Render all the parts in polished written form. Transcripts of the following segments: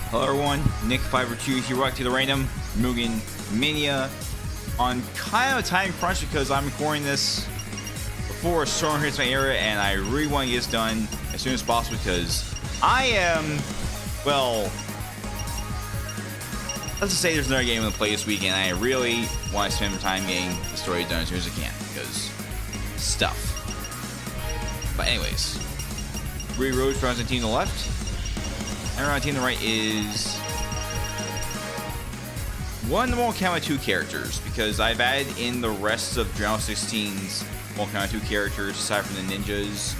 Hello everyone, NICK54222's here, back to the Random MUGEN Mania on kind of a time crunch because I'm recording this before a storm hits my area and I really want to get this done as soon as possible because I am, well, let's just say there's another game to play this weekend and I really want to spend my time getting the story done as soon as I can because stuff. But anyways, Ruby Rose runs the team to the left. And around the team on the right is one of the Mortal Kombat 2 characters because I've added in the rest of Dragon 16's Mortal Kombat 2 characters aside from the ninjas.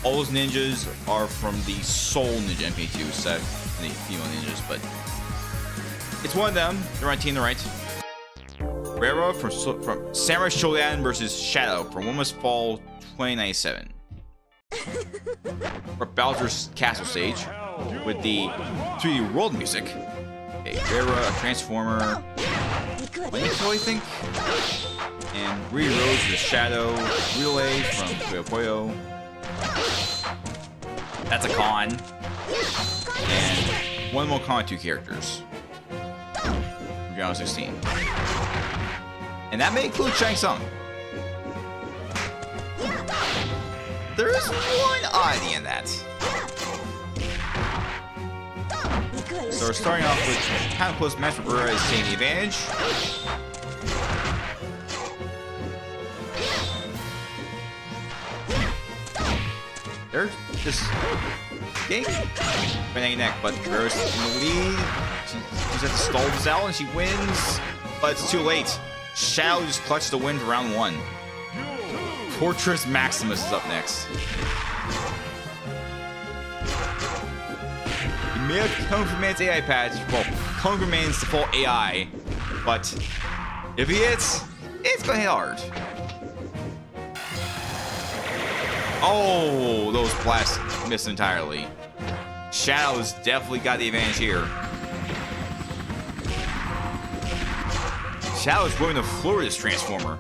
All those ninjas are from the Soul Ninja MP2 aside from the female ninjas, but it's one of them. They're on the team on the right. Rara from Samurai Shodown versus Shadow from One Must Fall 2097. For Bowser's Castle stage with the 3D world music. Okay, Rara, a Transformer, I think, and Ruby Rose the Shadow Relay from Puyo Puyo. That's a con. And one more Con 2 characters from Dragon 16. And that may include Shang Tsung. There is one oddity in that. So we're starting off with kind of close match for Rara is taking the advantage. They're just getting neck and neck, but Rara's in the lead. She's at to stall this out and she wins, but it's too late. Shadow just clutched the win for round 1. Fortress Maximus is up next. You may have come from Man's AI patch. Well, come from Man's default AI, but if he hits, it's gonna hit hard. Oh, those blasts missed entirely. Shadow's definitely got the advantage here. Shadow's willing to floor this Transformer.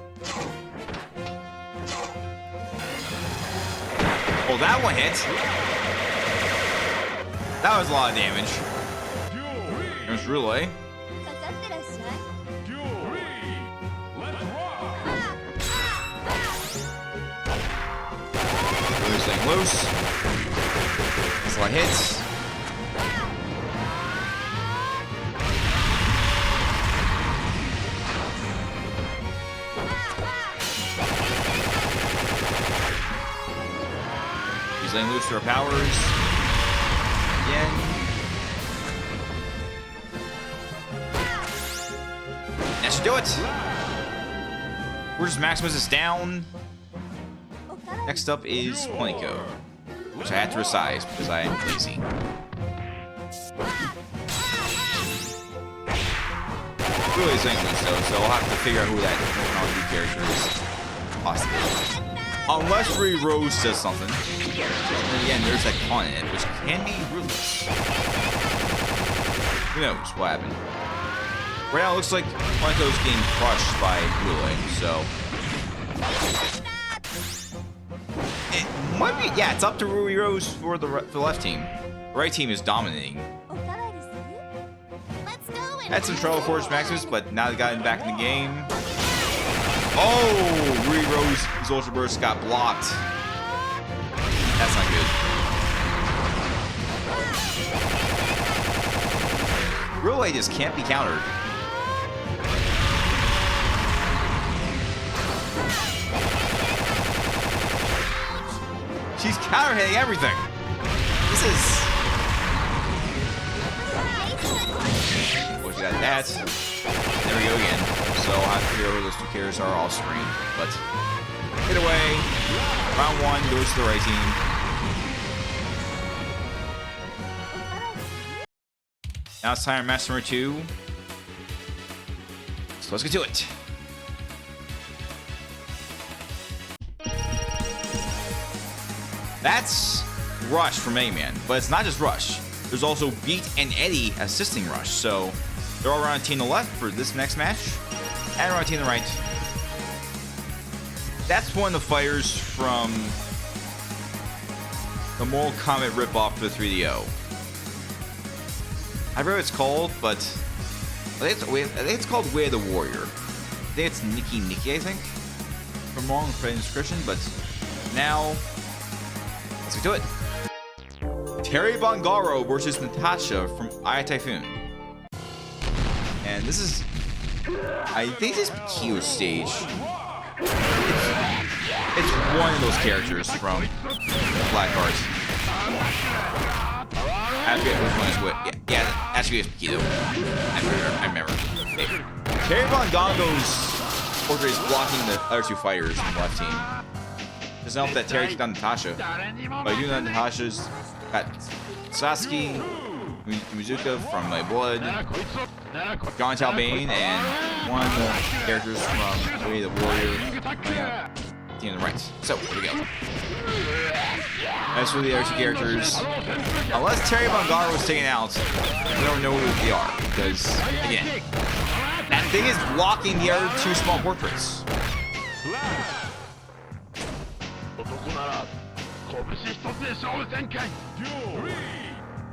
Oh, that one hit. That was a lot of damage. There's Relay. Really staying loose. That's a lot of hits. She's letting loose to her powers. Again. That should do it. Where's Maximus is down. Next up is Planko, which I had to resize because I am lazy. Really is English though, so I'll have to figure out who that new character is. Possibly. Unless Ruby Rose does something. And again, there's that con in it, which can be ruthless. Who knows what happened? Right now, it looks like Planko's getting crushed by Relay, so. It might be, yeah, it's up to Ruby Rose for the left team. The right team is dominating. Had some trouble for Maximus, but now they got him back in the game. Oh, Ruby Rose's Ultra Burst got blocked. That's not good. Relay just can't be countered. She's counter hitting everything. This is. Well, she got that. There we go again. So I'll have to figure out who those two characters are off screen. But hit away. Round 1 goes to the right team. Now it's time for match number 2. So let's get to it. That's Rush from M.U.G.E.N, but it's not just Rush. There's also Beat and Eddie assisting Rush. So they're all around the team on the left for this next match. And around the team on the right. That's one of the fighters from the Mortal Kombat ripoff for the 3DO. I forget what it's called, but I think it's called Way of the Warrior. I think it's Nikki, I think. If I'm wrong, for the description, but now let's get to it. Terry Bongaro versus Natasha from Eye Typhoon. And this is, I think this is Kyo's stage. It's one of those characters from Black Cards. I forget which one is what. Yeah, actually it's Kyo. I remember. Okay. Terry Bongaro's portrait is blocking the other two fighters on the left team. Doesn't help that Terry took down Natasha. By doing that, Natasha's got Sasuke, Mizuka from My Blood, John Talbane, and one of the characters from Way of the Warrior. Team on the right. So, here we go. As for the other two characters, unless Terry Bongaro was taken out, we don't know who they are. Because, again, that thing is blocking the other two small portraits.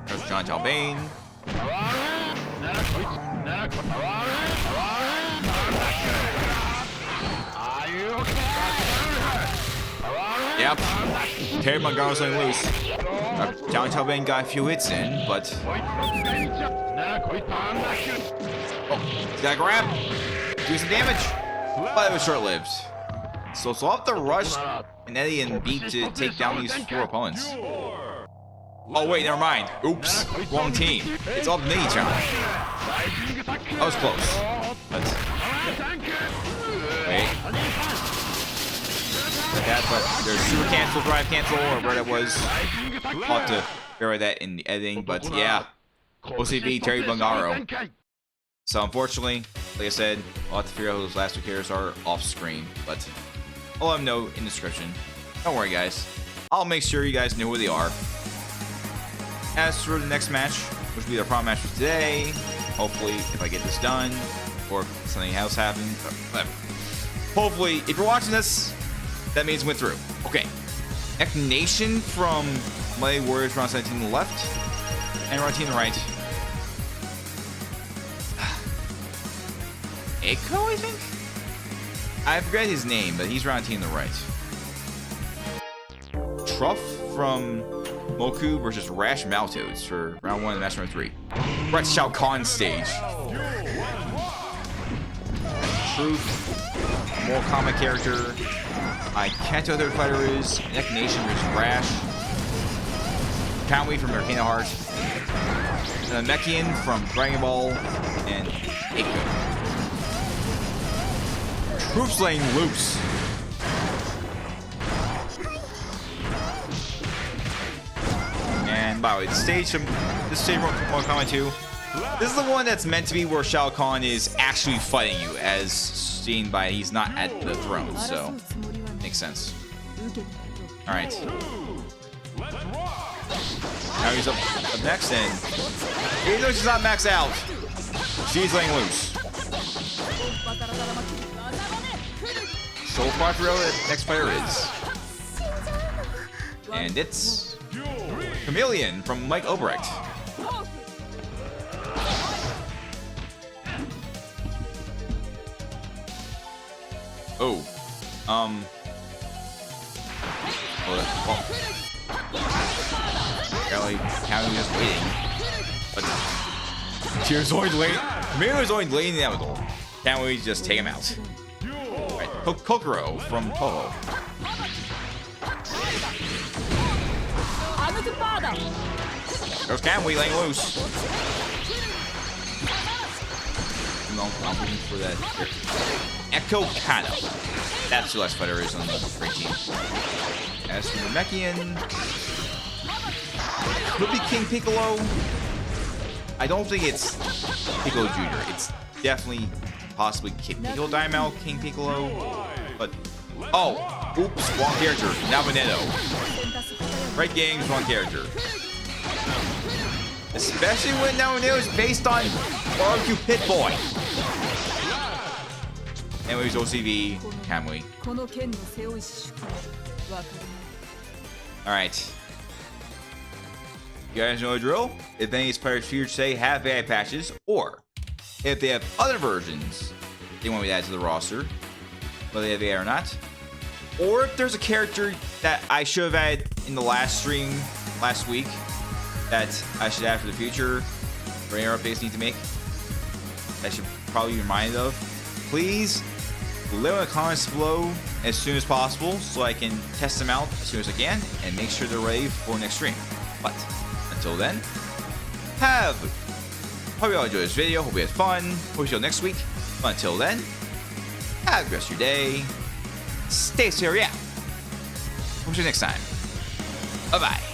There's John Talbane. Yep. Terry Bongaro's letting loose. John Talbane got a few hits in, but he's got a grab. Do some damage. But it was short-lived. So we'll have to rush and Eddie and Beat to take down these four opponents. Oh wait, never mind. Oops, wrong team. It's all Nikki-chan. That was close. Wait. Like that, but there's super cancel, drive cancel, or where that was. I'll have to verify that in the editing, but yeah. OCB, Terry Bongaro. So unfortunately, like I said, I'll have to figure out who those last two characters are off screen, but I'll let them know in the description. Don't worry guys, I'll make sure you guys know who they are. As for the next match, which will be the prom match for today, hopefully if I get this done, or if something else happens, whatever. Hopefully, if you're watching this, that means it went through. Okay. Next Nation from Mighty Warriors round 17 on the left, and round 18 on the right. Echo, I think? I forget his name, but he's round 18 on the right. Truff from Moku versus Rash Maltoads for round 1 and match number 3. Right, Shao Kahn stage. Truth, more common character. I can't tell who their fighter is. Neck Nation versus Rash. Conway from Arcana Heart. M.U.G.E.N from Dragon Ball. And Eiko. Troops laying loose. And by the way, this stage Mortal Kombat 2. This is the one that's meant to be where Shao Kahn is actually fighting you, as seen by he's not at the throne, so makes sense. Alright. Now he's up next, and even though she's not maxed out, she's laying loose. So far, for the next player is. And it's Chameleon from Mike Obrecht. Oh. County just waiting. But Cheers always waiting. Chameleon's always laying the goal. Can't we just take him out? Right. Kokoro from Toho. There's Kamui laying loose. No, I'm waiting for that here. Echo Kano. That's who last fighter is on the great team. As for the M.U.G.E.N, could be King Piccolo. I don't think it's Piccolo Jr. It's definitely possibly Piccolo Daimao, King Piccolo. But oh, oops, wrong character. Now Benedetto. Right games, wrong character. Especially when Naonedo is based on Barbecue Pit Boy. Anyways, OCV, Kamui. Alright. You guys know the drill. If any players featured today have AI patches, or if they have other versions they want me to add to the roster, whether they have AI or not, or if there's a character that I should have added in the last stream last week that I should add for the future, or any updates need to make, I should probably be reminded of, please leave in the comments below as soon as possible so I can test them out as soon as I can and make sure they're ready for next stream. But until then, hope you all enjoyed this video. Hope you had fun. Hope you see you next week. But until then, have a good rest of your day. Stay safe. Yeah. Hope you see you next time. Bye bye.